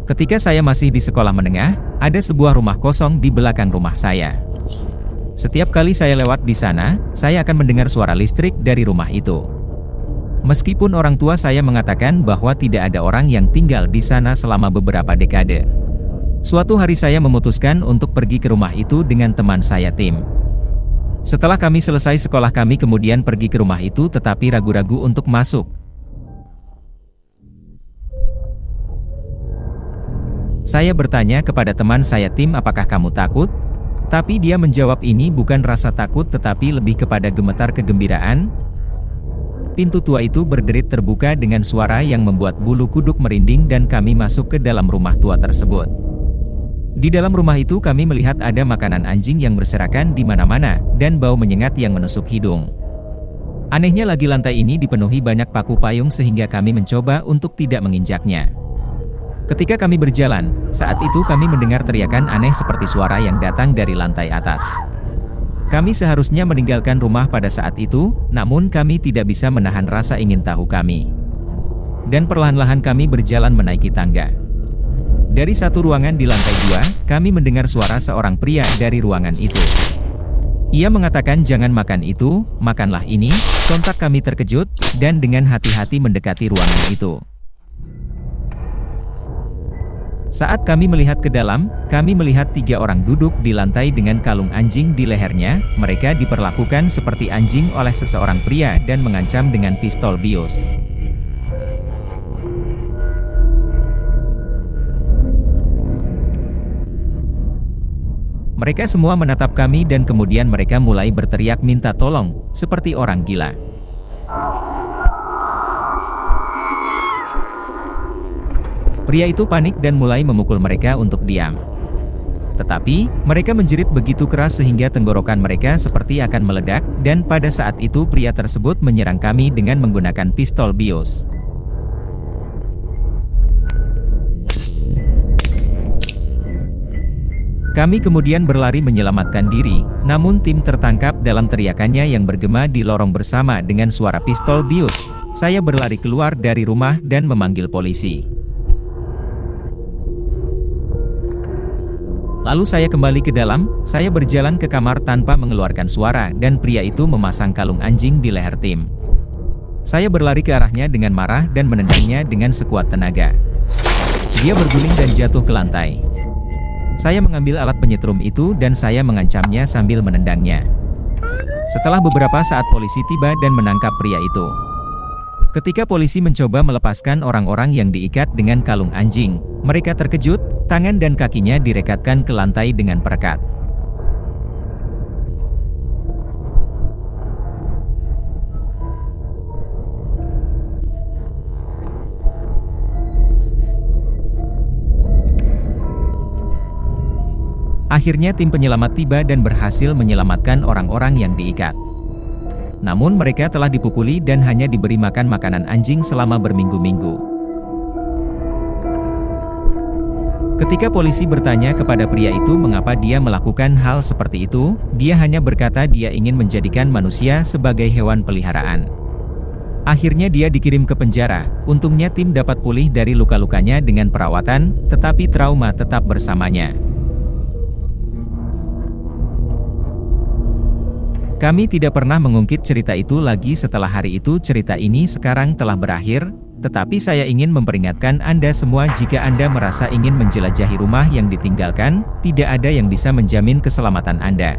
Ketika saya masih di sekolah menengah, ada sebuah rumah kosong di belakang rumah saya. Setiap kali saya lewat di sana, saya akan mendengar suara listrik dari rumah itu. Meskipun orang tua saya mengatakan bahwa tidak ada orang yang tinggal di sana selama beberapa dekade. Suatu hari saya memutuskan untuk pergi ke rumah itu dengan teman saya Tim. Setelah kami selesai sekolah kami kemudian pergi ke rumah itu tetapi ragu-ragu untuk masuk. Saya bertanya kepada teman saya Tim, apakah kamu takut? Tapi dia menjawab ini bukan rasa takut tetapi lebih kepada gemetar kegembiraan. Pintu tua itu berderit terbuka dengan suara yang membuat bulu kuduk merinding dan kami masuk ke dalam rumah tua tersebut. Di dalam rumah itu kami melihat ada makanan anjing yang berserakan di mana-mana, dan bau menyengat yang menusuk hidung. Anehnya lagi lantai ini dipenuhi banyak paku payung sehingga kami mencoba untuk tidak menginjaknya. Ketika kami berjalan, saat itu kami mendengar teriakan aneh seperti suara yang datang dari lantai atas. Kami seharusnya meninggalkan rumah pada saat itu, namun kami tidak bisa menahan rasa ingin tahu kami. Dan perlahan-lahan kami berjalan menaiki tangga. Dari satu ruangan di lantai 2, kami mendengar suara seorang pria dari ruangan itu. Ia mengatakan jangan makan itu, makanlah ini. Sontak kami terkejut, dan dengan hati-hati mendekati ruangan itu. Saat kami melihat ke dalam, kami melihat 3 orang duduk di lantai dengan kalung anjing di lehernya. Mereka diperlakukan seperti anjing oleh seseorang pria dan mengancam dengan pistol bius. Mereka semua menatap kami dan kemudian mereka mulai berteriak minta tolong, seperti orang gila. Pria itu panik dan mulai memukul mereka untuk diam. Tetapi, mereka menjerit begitu keras sehingga tenggorokan mereka seperti akan meledak, dan pada saat itu pria tersebut menyerang kami dengan menggunakan pistol bius. Kami kemudian berlari menyelamatkan diri, namun Tim tertangkap dalam teriakannya yang bergema di lorong bersama dengan suara pistol bius. Saya berlari keluar dari rumah dan memanggil polisi. Lalu saya kembali ke dalam, saya berjalan ke kamar tanpa mengeluarkan suara dan pria itu memasang kalung anjing di leher Tim. Saya berlari ke arahnya dengan marah dan menendangnya dengan sekuat tenaga. Dia berguling dan jatuh ke lantai. Saya mengambil alat penyetrum itu dan saya mengancamnya sambil menendangnya. Setelah beberapa saat polisi tiba dan menangkap pria itu. Ketika polisi mencoba melepaskan orang-orang yang diikat dengan kalung anjing, mereka terkejut, tangan dan kakinya direkatkan ke lantai dengan perekat. Akhirnya tim penyelamat tiba dan berhasil menyelamatkan orang-orang yang diikat. Namun mereka telah dipukuli dan hanya diberi makan makanan anjing selama berminggu-minggu. Ketika polisi bertanya kepada pria itu mengapa dia melakukan hal seperti itu, dia hanya berkata dia ingin menjadikan manusia sebagai hewan peliharaan. Akhirnya dia dikirim ke penjara. Untungnya tim dapat pulih dari luka-lukanya dengan perawatan, tetapi trauma tetap bersamanya. Kami tidak pernah mengungkit cerita itu lagi setelah hari itu. Cerita ini sekarang telah berakhir, tetapi saya ingin memperingatkan Anda semua jika Anda merasa ingin menjelajahi rumah yang ditinggalkan, tidak ada yang bisa menjamin keselamatan Anda.